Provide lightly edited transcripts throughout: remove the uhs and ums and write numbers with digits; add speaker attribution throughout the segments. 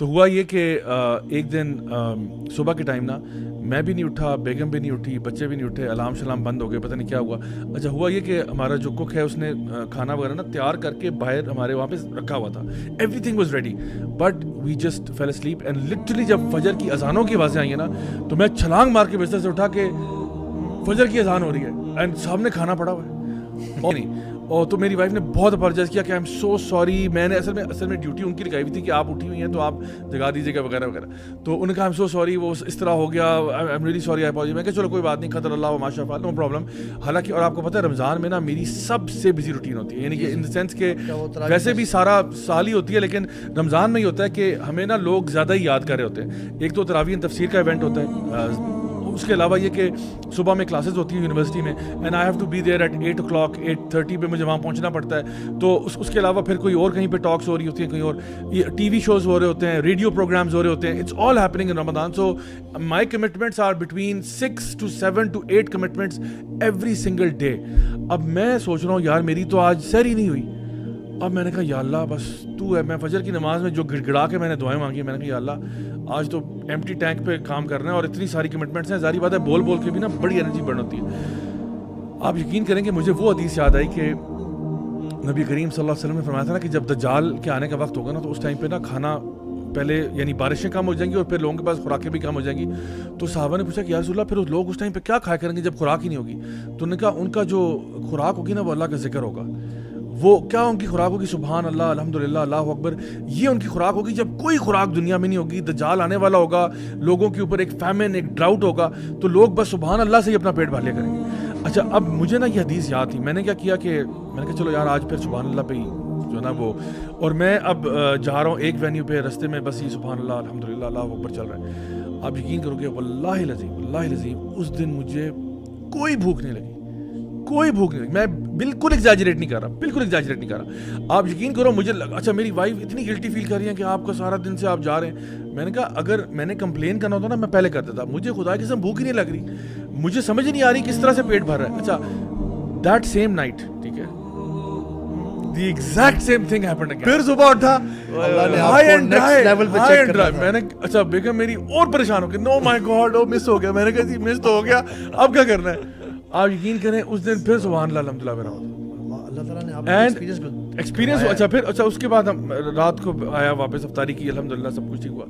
Speaker 1: تو ہوا یہ کہ ایک دن صبح کے ٹائم نا میں بھی نہیں اٹھا, بیگم بھی نہیں اٹھی, بچے بھی نہیں اٹھے, الارم شلام بند ہو گئے, پتہ نہیں کیا ہوا. اچھا ہوا یہ کہ ہمارا جو کک ہے اس نے کھانا وغیرہ نا تیار کر کے باہر ہمارے وہاں پہ رکھا ہوا تھا. Everything was ready but we just fell asleep and literally جب فجر کی اذانوں کی آوازیں آئی ہیں نا تو میں چھلانگ مار کے بستر سے اٹھا کہ فجر کی اذان ہو رہی ہے اینڈ سامنے کھانا پڑا ہوا ہے اور نہیں. اور تو میری وائف نے بہت اپالوجائز کیا کہ آئی ایم سو سوری, میں نے اصل میں ڈیوٹی ان کی لگائی ہوئی تھی کہ آپ اٹھی ہوئی ہیں تو آپ جگا دیجیے گا وغیرہ وغیرہ. تو انہوں نے کہا آئی ایم سو سوری, وہ اس طرح ہو گیا, I am really sorry, I apologise. میں کہ چلو کوئی بات نہیں, قدر اللہ و ما شاء فعل, نو پرابلم. حالانکہ اور آپ کو پتہ ہے رمضان میں نا میری سب سے بزی روٹین ہوتی ہے, یعنی کہ ان دا سینس کہ ویسے بھی سارا سال ہی ہوتی ہے لیکن رمضان میں ہی ہوتا ہے کہ ہمیں نا لوگ زیادہ ہی یاد کر رہے ہوتے ہیں. ایک تو تراویح تفسیر کا ایونٹ ہوتا ہے, اس کے علاوہ یہ کہ صبح میں کلاسز ہوتی ہیں یونیورسٹی میں and I have to be there at 8 o'clock 8:30 پہ مجھے وہاں پہنچنا پڑتا ہے. تو اس کے علاوہ پھر کوئی اور کہیں پہ ٹاکس ہو رہی ہوتی ہیں, کہیں اور ٹی وی شوز ہو رہے ہوتے ہیں, ریڈیو پروگرامز ہو رہے ہوتے ہیں. It's all happening in Ramzan. So my commitments are between 6 to 7 to 8 commitments every single day. اب میں سوچ رہا ہوں یار میری تو آج سیر ہی نہیں ہوئی. اب میں نے کہا یا اللہ بس تو ہے. میں فجر کی نماز میں جو گڑ گڑا کے میں نے دعائیں مانگی, میں نے کہا یا اللہ آج تو ایمٹی ٹینک پہ کام کرنا ہے اور اتنی ساری کمٹمنٹس ہیں, ظاہری بات ہے بول بول کے بھی نا بڑی انرجی برن ہوتی ہے. آپ یقین کریں کہ مجھے وہ حدیث یاد آئی کہ نبی کریم صلی اللہ علیہ وسلم نے فرمایا تھا نا کہ جب دجال کے آنے کا وقت ہوگا نا تو اس ٹائم پہ نا کھانا پہلے یعنی بارشیں کم ہو جائیں گی اور پھر لوگوں کے پاس خوراکیں بھی کم ہو جائیں گی. تو صحابہ نے پوچھا کہ یا رسول اللہ پھر لوگ اس ٹائم پہ کیا کھایا کریں گے جب خوراک ہی نہیں ہوگی؟ تو انہوں نے کہا ان کا جو خوراک ہوگی نا وہ اللہ کا ذکر ہوگا. وہ کیا ان کی خوراک ہوگی؟ سبحان اللہ, الحمدللہ, اللہ اکبر. یہ ان کی خوراک ہوگی جب کوئی خوراک دنیا میں نہیں ہوگی, دجال آنے والا ہوگا, لوگوں کے اوپر ایک فیمن ایک ڈراؤٹ ہوگا, تو لوگ بس سبحان اللہ سے ہی اپنا پیٹ بھر لیا کریں گے. اچھا اب مجھے نا یہ حدیث یاد تھی, میں نے کیا کیا کہ میں نے کہا چلو یار آج پھر سبحان اللہ پہ ہی جو ہے نا وہ, اور میں اب جا رہا ہوں ایک وینیو پہ, رستے میں بس یہ سبحان اللہ الحمدللہ اللہ اکبر چل رہا ہے. آپ یقین کرو گے واللہ العظیم اس دن مجھے کوئی بھوک نہیں لگی, کوئی بھوک نہیں لگی. میں بالکل ایگزیجریٹ نہیں کر رہا, آپ یقین کرو مجھے لگا. اچھا میری وائف اتنی گلٹی فیل کر رہی ہیں کہ آپ کا سارا دن سے آپ جا رہے ہیں. میں نے کہا اگر میں نے کمپلین کرنا ہوتا نا میں پہلے کر دیتا, مجھے خدا کی قسم بھوک ہی نہیں لگ رہی, مجھے سمجھ نہیں آ رہی کس طرح سے پیٹ بھر رہا ہے. اچھا دیٹ سیم نائٹ, ٹھیک ہے, the exact same thing happened again. پھر صبح اٹھا میں نے, اچھا بیگم میری اور پریشان ہو گئی, نو مائی گاڈ او مس ہو گیا. میں نے کہا جی مس تو ہو گیا, اب کیا کرنا ہے؟ آپ یقین کریں اس دن پھر سبحان اللہ الحمدللہ میرا
Speaker 2: اللہ تعالیٰ نے آپ کو
Speaker 1: ایکسپیرینس. اچھا اس کے بعد ہم رات کو آیا واپس, افطاری کی, الحمدللہ سب کچھ ٹھیک ہوا.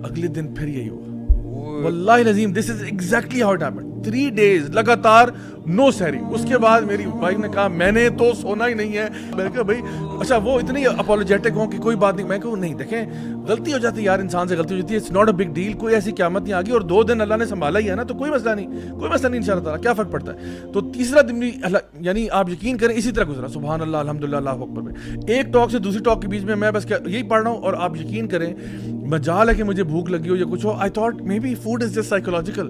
Speaker 1: اگلے دن پھر یہی ہوا, واللہ العظیم this is exactly how it happened. 3 days لگاتار نو سحری. اس کے بعد میری وائف نے کہا میں نے تو سونا ہی نہیں ہے. میں نے کہا بھائی اچھا وہ اتنی اپالوجیٹک ہوں کہ کوئی بات نہیں. میں کہوں نہیں دیکھیں غلطی ہو جاتی ہے یار, انسان سے غلطی ہو جاتی ہے, it's not a big deal, کوئی ایسی قیامت نہیں آ گئی, اور 2 دن اللہ نے سنبھالا ہی ہے نا تو کوئی مسئلہ نہیں ان شاء اللہ تعالیٰ, کیا فرق پڑتا ہے. تو تیسرا دن بھی یعنی آپ یقین کریں اسی طرح گزرا, سبحان اللہ الحمدللہ اللہ اکبر میں. ایک ٹاک سے دوسری ٹاک کے بیچ میں میں بس یہی پڑھ رہا ہوں, اور آپ یقین کریں مجال ہے کہ مجھے بھوک لگی ہو یا کچھ ہو, I thought maybe food is just psychological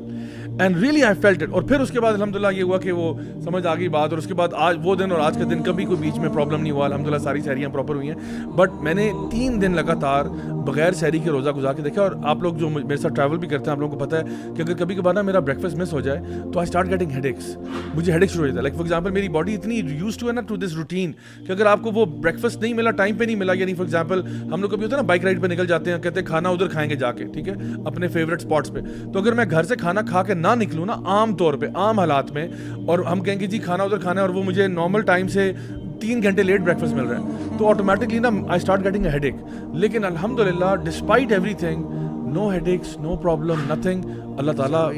Speaker 1: and really I felt it. اور پھر اس کے بعد الحمدللہ یہ ہوا کہ وہ سمجھ آ گئی بات, اور اس کے بعد آج وہ دن اور آج کا دن کبھی کوئی بیچ میں پرابلم نہیں ہوا, الحمدللہ ساری سحریاں پراپر ہوئی ہیں. بٹ میں نے 3 دن لگاتار بغیر سحری کے روزہ گزار کے دیکھا. اور آپ لوگ جو میرے ساتھ ٹریول بھی کرتے ہیں آپ لوگوں کو پتہ ہے کہ اگر کبھی کبھار نا میرا بریک فاسٹ مس ہو جائے تو I start getting headaches. مجھے ہیڈ ایک شروع ہو جاتا ہے. لائک فار ایگزامپل میری باڈی اتنی یوز ٹو ہے نا ٹو دس روٹین کہ اگر آپ کو وہ بریک فاسٹ نہیں ملا, ٹائم پہ نہیں ملا, یعنی فار ایگزامپل ہم لوگ کبھی ہوتا ہے نا بائک رائڈ پہ نکل جاتے ہیں, کہتے ہیں کھانا ادھر کھائیں گے جا کے, ٹھیک ہے, اپنے فیوریٹ اسپاٹس پہ. تو اگر میں گھر سے کھانا کھا کے نہ نکلوں نا عام طور پہ عام حالات میں, اور ہم کہیں گے جی کھانا ادھر کھانا ہے, اور وہ مجھے نارمل ٹائم سے 3 گھنٹے لیٹ بریک فاسٹ مل رہا ہے, تو آٹومیٹکلی نا I start getting a headache. لیکن الحمدللہ despite everything, no headaches, no problem, nothing. اللہ تعالیٰ